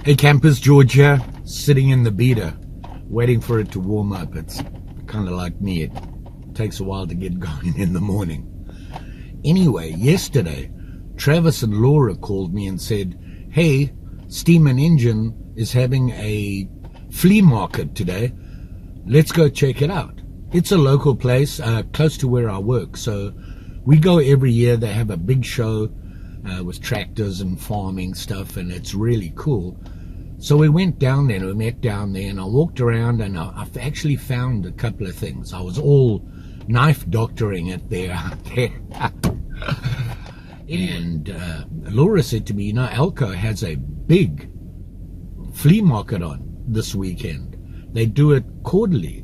Hey campers, George here, sitting in the beater, waiting for it to warm up. It's kind of like me, it takes a while to get going in the morning. Anyway, yesterday, Travis and Laura called me and said, hey, Steam and Engine is having a flea market today. Let's go check it out. It's a local place close to where I work, so we go every year. They have a big show with tractors and farming stuff, and it's really cool. So we went down there, and we met down there, and I walked around, and I've actually found a couple of things. I was all knife doctoring it there out there. And Laura said to me, you know, Elko has a big flea market on this weekend. They do it quarterly.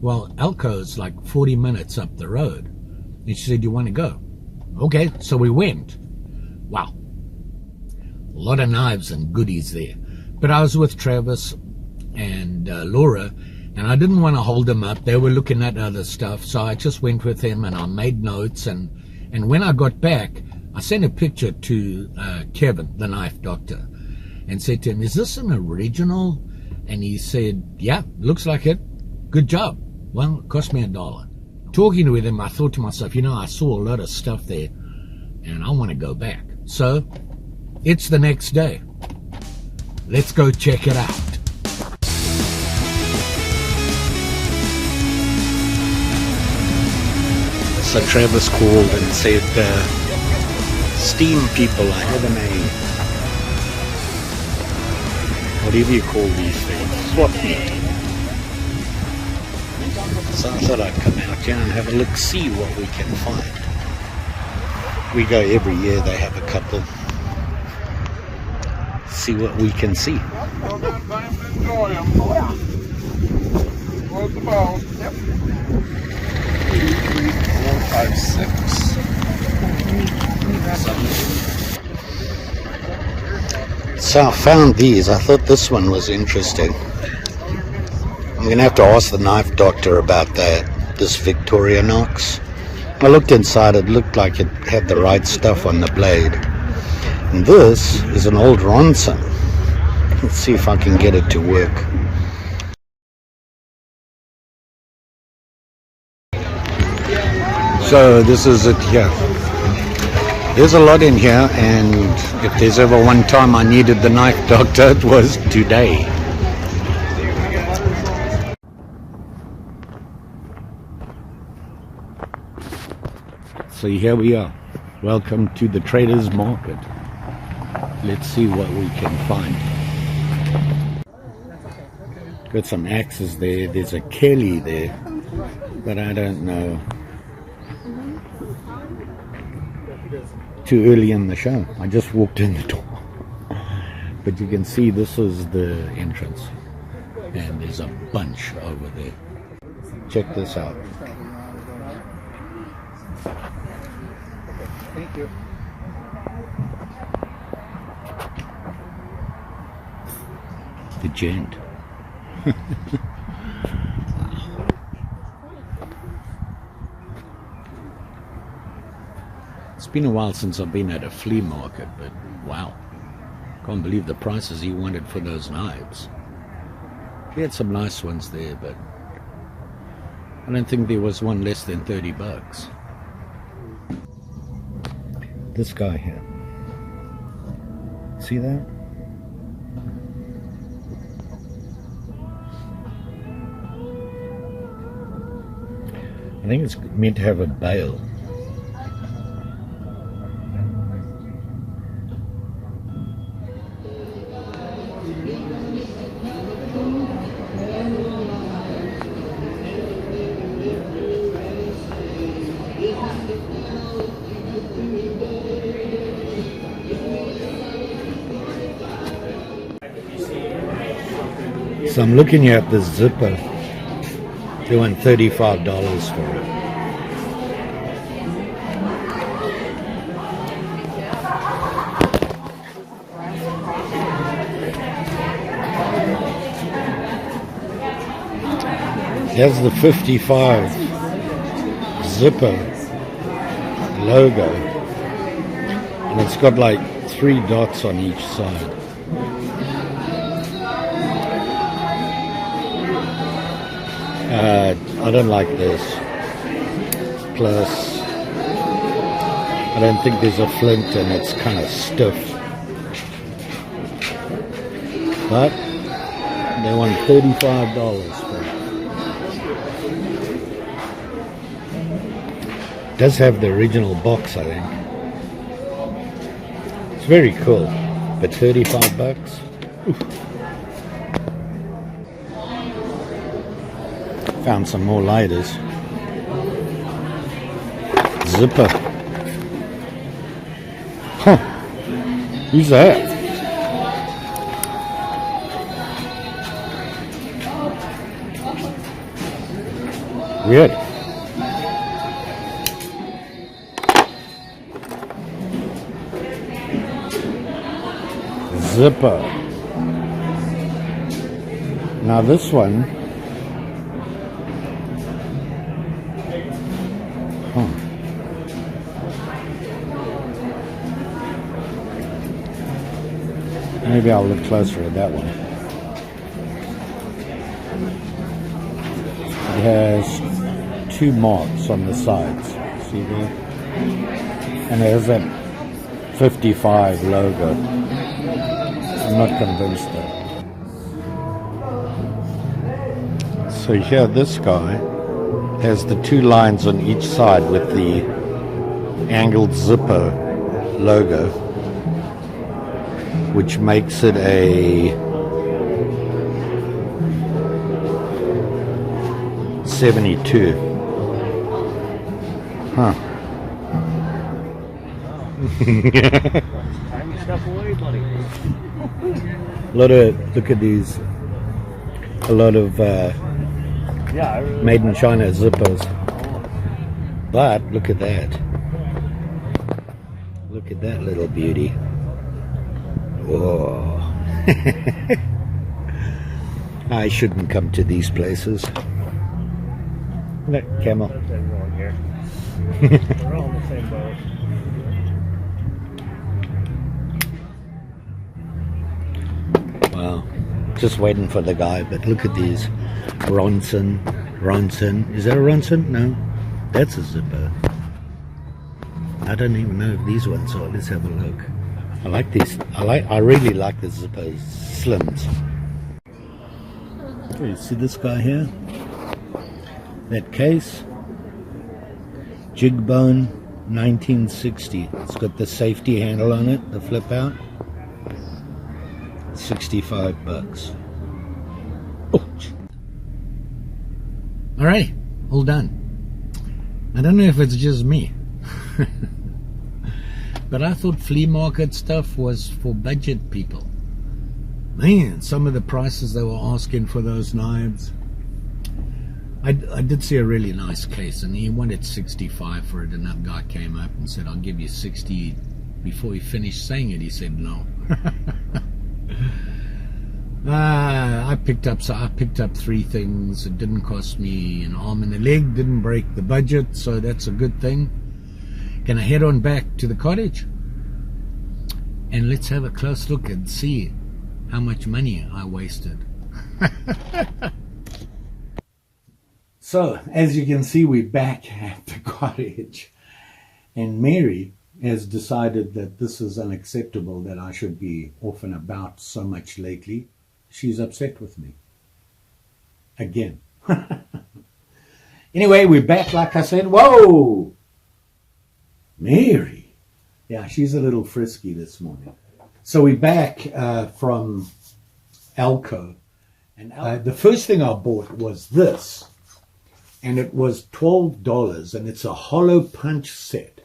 Well, Elko's like 40 minutes up the road. And she said, you want to go? Okay, so we went. Wow. A lot of knives and goodies there. But I was with Travis and Laura, and I didn't want to hold them up. They were looking at other stuff, so I just went with them, and I made notes. And when I got back, I sent a picture to Kevin, the knife doctor, and said to him, is this an original? And he said, yeah, looks like it. Good job. Well, it cost me $1. Talking with him, I thought to myself, you know, I saw a lot of stuff there, and I want to go back. So it's the next day. Let's go check it out. So Travis called and said, Steam people are having a, whatever you call these things, swap meet. So I thought I'd come out here and have a look, see what we can find. We go every year, they have a couple. See what we can see. What's the ball? Yep. 4, 5, 6. So I found these. I thought this one was interesting. I'm going to have to ask the knife doctor about that. This Victoria Knox. I looked inside, it looked like it had the right stuff on the blade. And this is an old Ronson. Let's see if I can get it to work. So this is it here. There's a lot in here, and if there's ever one time I needed the knife doctor, it was today. So here we are. Welcome to the Traders Market. Let's see what we can find. Got some axes there. There's a Kelly there, but I don't know. Too early in the show. I just walked in the door. But you can see this is the entrance. And there's a bunch over there. Check this out. Thank you. The gent. It's been a while since I've been at a flea market, but wow. Can't believe the prices he wanted for those knives. He had some nice ones there, but I don't think there was one less than $30. This guy here. See that? I think it's meant to have a bail. So I'm looking here at this Zippo. They want $35 for it. There's the 55 Zippo logo, and it's got like 3 dots on each side. I don't like this. Plus, I don't think there's a flint and it's kind of stiff. But they want $35 for it. Does have the original box, I think. It's very cool, but $35. Oof. Found some more lighters. Zippo. Huh. Who's that? Weird. Zippo. Now this one. Maybe I'll look closer at that one. It has 2 marks on the sides. See there? And it has that 55 logo. I'm not convinced though. So here this guy has the 2 lines on each side with the angled Zippo logo, which makes it a 72. Huh. Look at these. A lot of made in China Zippos. But look at that. Look at that little beauty. Whoa. I shouldn't come to these places. Look, camel. We're all in the same boat. Wow. Just waiting for the guy, but look at these. Ronson. Is that a Ronson? No. That's a Zippo. I don't even know if these ones are. Let's have a look. I like these. I really like the Zippo Slims. Okay, see this guy here? That case? Jigbone 1960. It's got the safety handle on it, the flip out. $65. Oh. All right, all done. I don't know if it's just me. But I thought flea market stuff was for budget people. Man, some of the prices they were asking for those knives. I did see a really nice case, and he wanted 65 for it, and that guy came up and said, I'll give you 60. Before he finished saying it, he said no. I picked up 3 things. It didn't cost me an arm and a leg, didn't break the budget, so that's a good thing. Can I head on back to the cottage? And let's have a close look and see how much money I wasted. So, as you can see, we're back at the cottage. And Mary has decided that this is unacceptable, that I should be off and about so much lately. She's upset with me. Again. Anyway, we're back, like I said. Whoa! Mary. Yeah, she's a little frisky this morning. So we're back from Elko. And the first thing I bought was this. And it was $12, and it's a hollow punch set.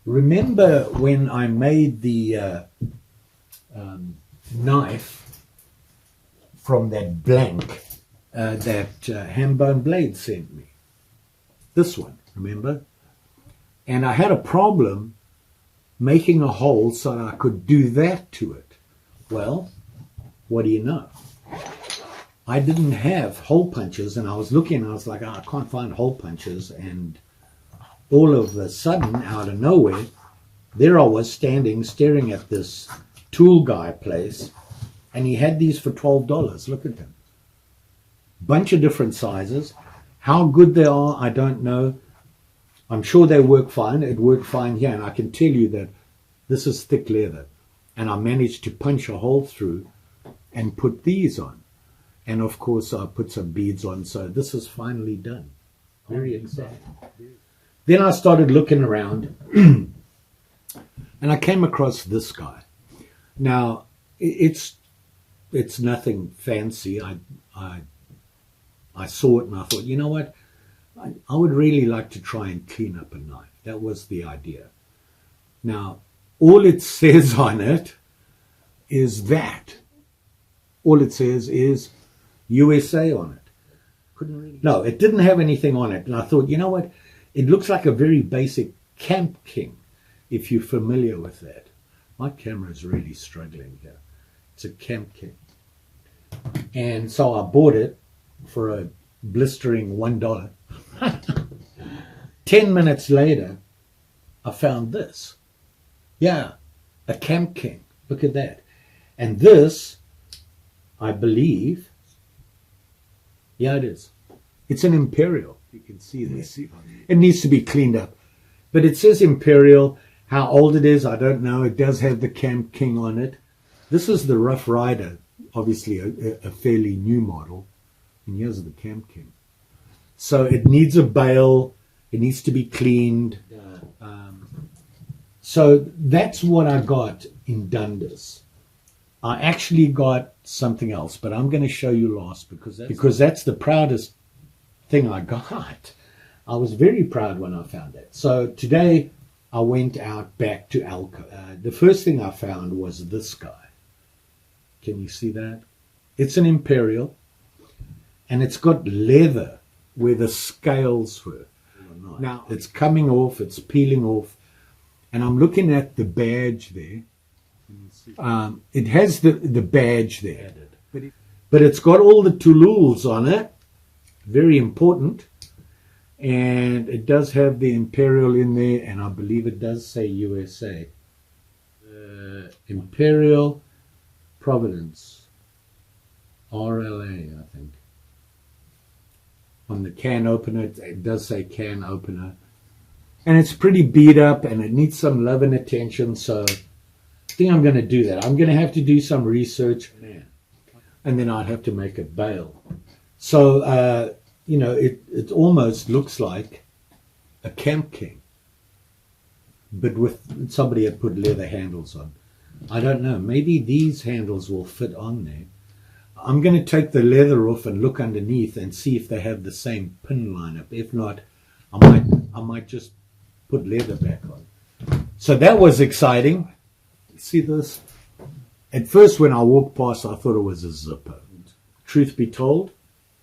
Remember when I made the knife from that blank that Hambone Blade sent me? This one, remember? And I had a problem making a hole so that I could do that to it. Well, what do you know? I didn't have hole punches, and I was looking, I was like, oh, I can't find hole punches, and all of a sudden, out of nowhere, there I was standing, staring at this tool guy place, and he had these for $12. Look at them. bunch of different sizes. How good they are, I don't know. I'm sure they work fine. It worked fine here, and I can tell you that this is thick leather. And I managed to punch a hole through and put these on. And of course, I put some beads on, so this is finally done. Very exciting. Then I started looking around, and I came across this guy. Now, it's nothing fancy. I saw it and I thought, you know what? I would really like to try and clean up a knife. That was the idea. Now, all it says on it is that. All it says is USA on it. No, it didn't have anything on it. And I thought, you know what? It looks like a very basic Camp King, if you're familiar with that. My camera is really struggling here. It's a Camp King. And so I bought it for a blistering $1. 10 minutes later, I found this. Yeah, a Camp King. Look at that. And this, I believe, yeah, it is. It's an Imperial. You can see this. It needs to be cleaned up. But it says Imperial. How old it is, I don't know. It does have the Camp King on it. This is the Rough Rider, obviously a fairly new model. And here's the Camp King. So it needs a bail. It needs to be cleaned. So that's what I got in Dundas. I actually got something else, but I'm going to show you last because that's the proudest thing I got. I was very proud when I found that. So today I went out back to Elko. The first thing I found was this guy. Can you see that? It's an Imperial, and it's got leather where the scales were. Now it's coming off, it's peeling off, and I'm looking at the badge there. It has the badge there, but it's got all the Toulouse on it. Very important. And it does have the Imperial in there, and I believe it does say USA. Imperial Providence. RLA, I think. On the can opener, it does say can opener. And it's pretty beat up, and it needs some love and attention, so I think I'm going to do that. I'm going to have to do some research, and then I'd have to make a bail. So, you know, it almost looks like a Camp King, but with somebody had put leather handles on. I don't know. Maybe these handles will fit on there. I'm going to take the leather off and look underneath and see if they have the same pin lineup. If not, I might just put leather back on. So that was exciting. See this? At first, when I walked past, I thought it was a Zippo. Truth be told,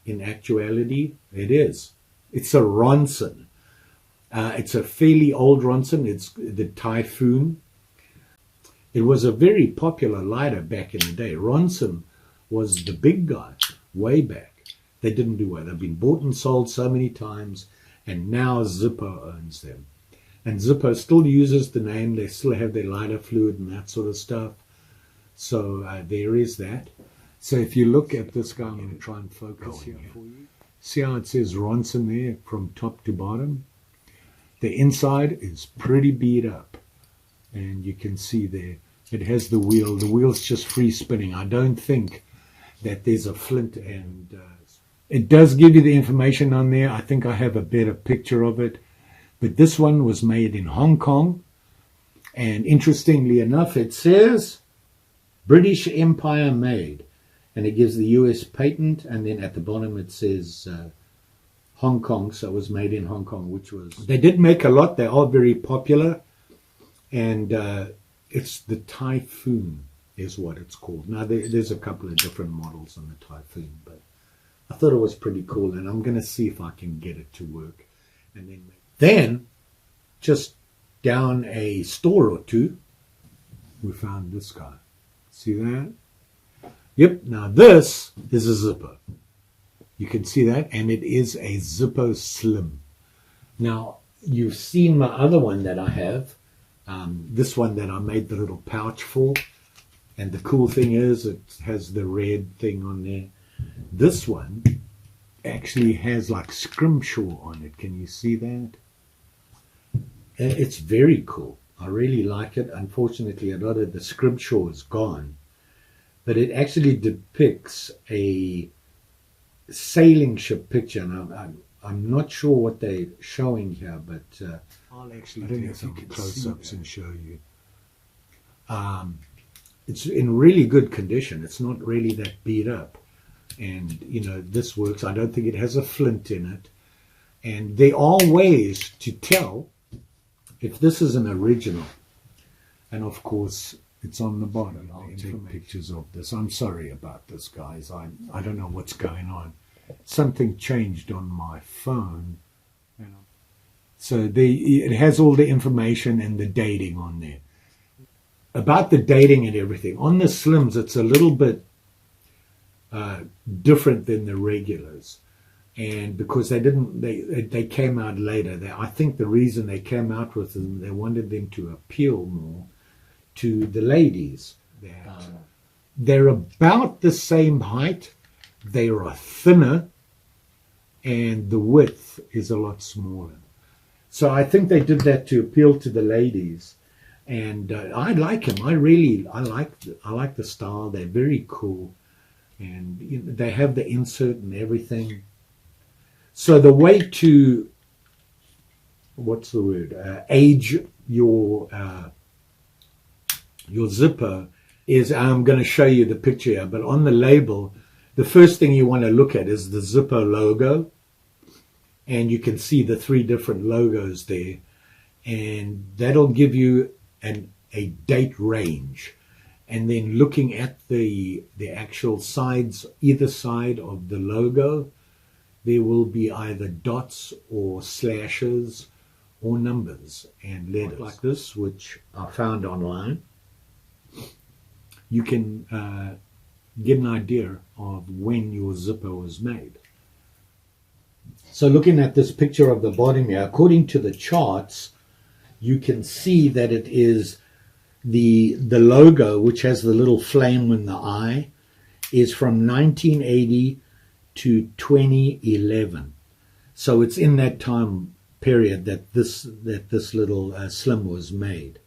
in actuality, it is. It's a Ronson. It's a fairly old Ronson. It's the Typhoon. It was a very popular lighter back in the day. Ronson was the big guy way back. They didn't do well. They've been bought and sold so many times, and now Zippo owns them. And Zippo still uses the name. They still have their lighter fluid and that sort of stuff. So there is that. So if you look at this guy, I'm going to try and focus here for you. See how it says Ronson there from top to bottom? The inside is pretty beat up. And you can see there, it has the wheel. The wheel's just free spinning. I don't think that there's a flint and it does give you the information on there. I think I have a better picture of it. But this one was made in Hong Kong. And interestingly enough, it says British Empire made. And it gives the US patent. And then at the bottom it says Hong Kong. So it was made in Hong Kong, which was... They did make a lot. They are very popular. And it's the Typhoon is what it's called. Now, there's a couple of different models on the Typhoon. But I thought it was pretty cool. And I'm going to see if I can get it to work. And then just down a store or two, we found this guy. See that? Yep. Now this is a Zippo. You can see that, and it is a Zippo Slim. Now you've seen my other one that I have, this one that I made the little pouch for, and the cool thing is it has the red thing on there. This one actually has like scrimshaw on it. Can you see that? It's very cool. I really like it. Unfortunately, a lot of the scrimshaw is gone, but it actually depicts a sailing ship picture, and I'm not sure what they're showing here, but I'll actually do some close-ups and show you. It's in really good condition. It's not really that beat up, and you know, this works. I don't think it has a flint in it, and there are ways to tell if this is an original. And of course, it's on the bottom. I'll take pictures of this. I'm sorry about this, guys. I don't know what's going on. Something changed on my phone. So it has all the information and the dating on there. About the dating and everything. On the slims, it's a little bit different than the regulars. And because they came out later. I think the reason they came out with them, they wanted them to appeal more to the ladies. They're about the same height. They are thinner, and the width is a lot smaller. So I think they did that to appeal to the ladies. And I like them. I like the style. They're very cool, and you know, they have the insert and everything. So the way to age your Zippo is, I'm going to show you the picture here, but on the label, the first thing you want to look at is the Zippo logo, and you can see the 3 different logos there, and that'll give you a date range. And then looking at the actual sides, either side of the logo, there will be either dots or slashes or numbers and letters like this, which I found online. You can get an idea of when your Zippo was made. So looking at this picture of the bottom here, according to the charts, you can see that it is the logo, which has the little flame in the eye, is from 1980 to 2011. So it's in that time period that this little slim was made.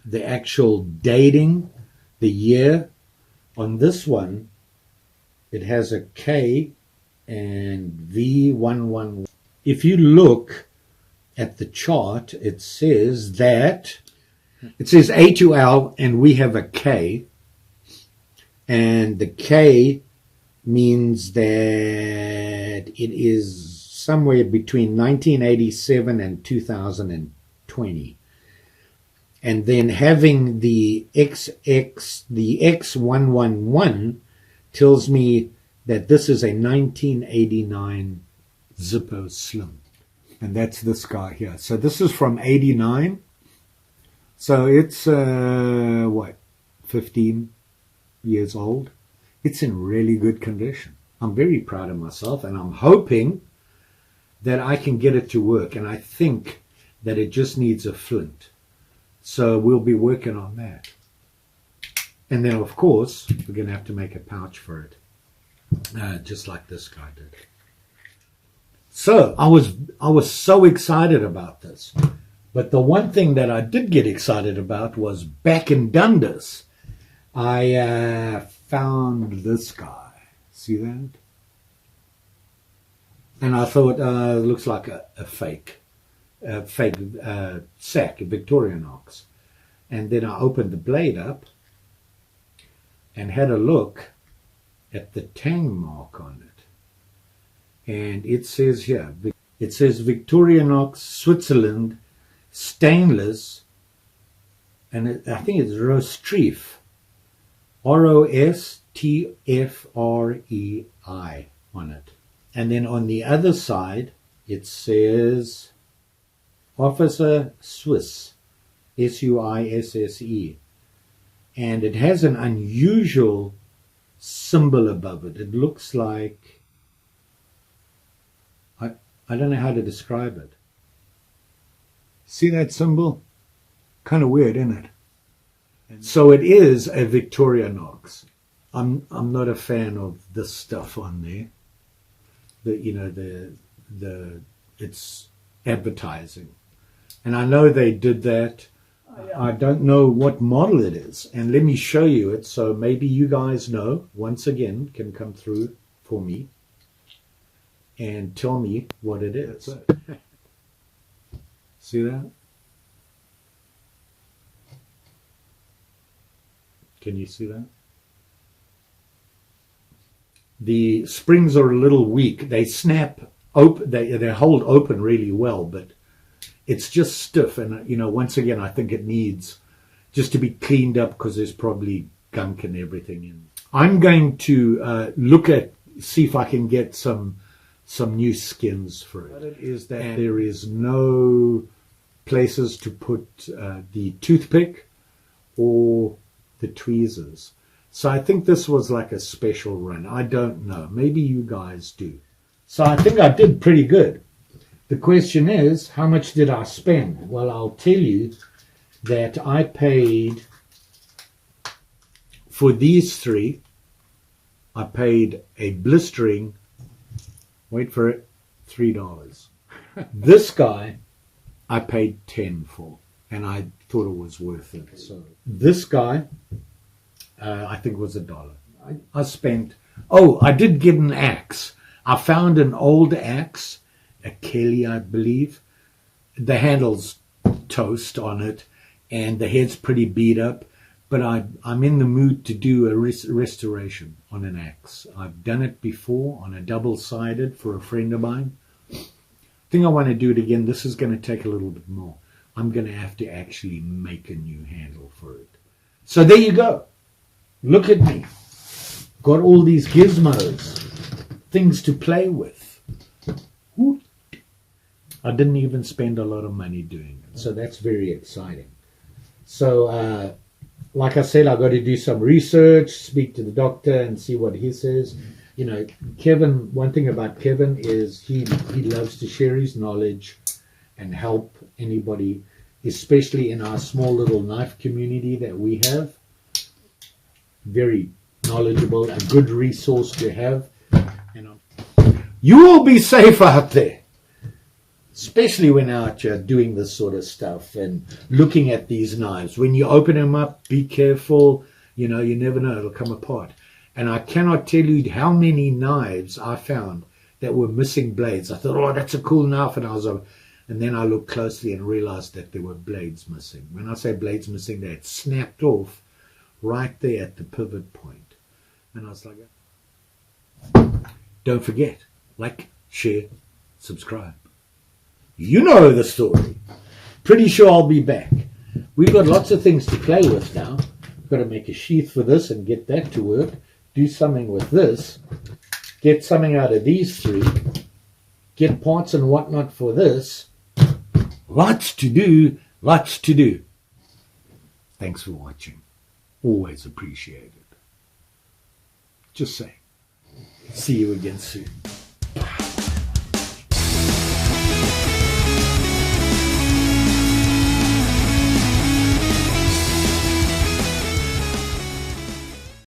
The actual dating, the year, on this one, it has a K and V11. If you look at the chart, it says A to L, and we have a K, and the K means that it is somewhere between 1987 and 2020. And then having the XX, the X111 tells me that this is a 1989 Zippo Slim. And that's this guy here. So this is from 89. So it's, 15 years old. It's in really good condition. I'm very proud of myself, and I'm hoping that I can get it to work. And I think that it just needs a flint. So we'll be working on that. And then, of course, we're going to have to make a pouch for it, just like this guy did. So I was so excited about this. But the one thing that I did get excited about was back in Dundas, I found this guy. See that? And I thought, it looks like a fake sack, a Victorinox. And then I opened the blade up and had a look at the tang mark on it. And it says here, it says Victorinox, Switzerland, stainless, and I think it's Rostreif, Rostfrei on it. And then on the other side, it says Officer Swiss, Suisse. And it has an unusual symbol above it. It looks like, I don't know how to describe it. See that symbol? Kind of weird, isn't it? So it is a Victorinox. I'm not a fan of this stuff on there. it's advertising. And I know they did that. I don't know what model it is. And let me show you it. So maybe you guys know, once again, can come through for me and tell me what it is. See that? Can you see that? The springs are a little weak. They snap open, they hold open really well, but it's just stiff. And, once again, I think it needs just to be cleaned up because there's probably gunk and everything in. I'm going to see if I can get some new skins for it. What it is that there is no places to put the toothpick or the tweezers. So I think this was like a special run. I don't know. Maybe you guys do. So I think I did pretty good. The question is, how much did I spend? Well, I'll tell you that I paid for these three. I paid a blistering, wait for it, $3. This guy I paid 10 for, and I thought it was worth it. So this guy I think it was $1. I spent, I did get an axe. I found an old axe, a Kelly, I believe. The handle's toast on it, and the head's pretty beat up, but I'm in the mood to do a restoration on an axe. I've done it before on a double-sided for a friend of mine. I think I want to do it again. This is going to take a little bit more. I'm going to have to actually make a new handle for it. So there you go. Look at me. Got all these gizmos, things to play with. I didn't even spend a lot of money doing it. So that's very exciting. So, like I said, I've got to do some research, speak to the doctor and see what he says. Kevin, one thing about Kevin is he loves to share his knowledge and help anybody, especially in our small little knife community that we have. Very knowledgeable, a good resource to have. You will be safe out there, especially when out here doing this sort of stuff and looking at these knives. When you open them up, be careful. You never know, it'll come apart. And I cannot tell you how many knives I found that were missing blades. I thought, that's a cool knife, and then I looked closely and realized that there were blades missing. When I say blades missing, they had snapped off right there at the pivot point. And I was like, don't forget, like, share, subscribe. You know the story. Pretty sure I'll be back. We've got lots of things to play with now. Got to make a sheath for this and get that to work. Do something with this. Get something out of these three. Get parts and whatnot for this. Lots to do. Lots to do. Thanks for watching. Always appreciated. Just say. See you again soon.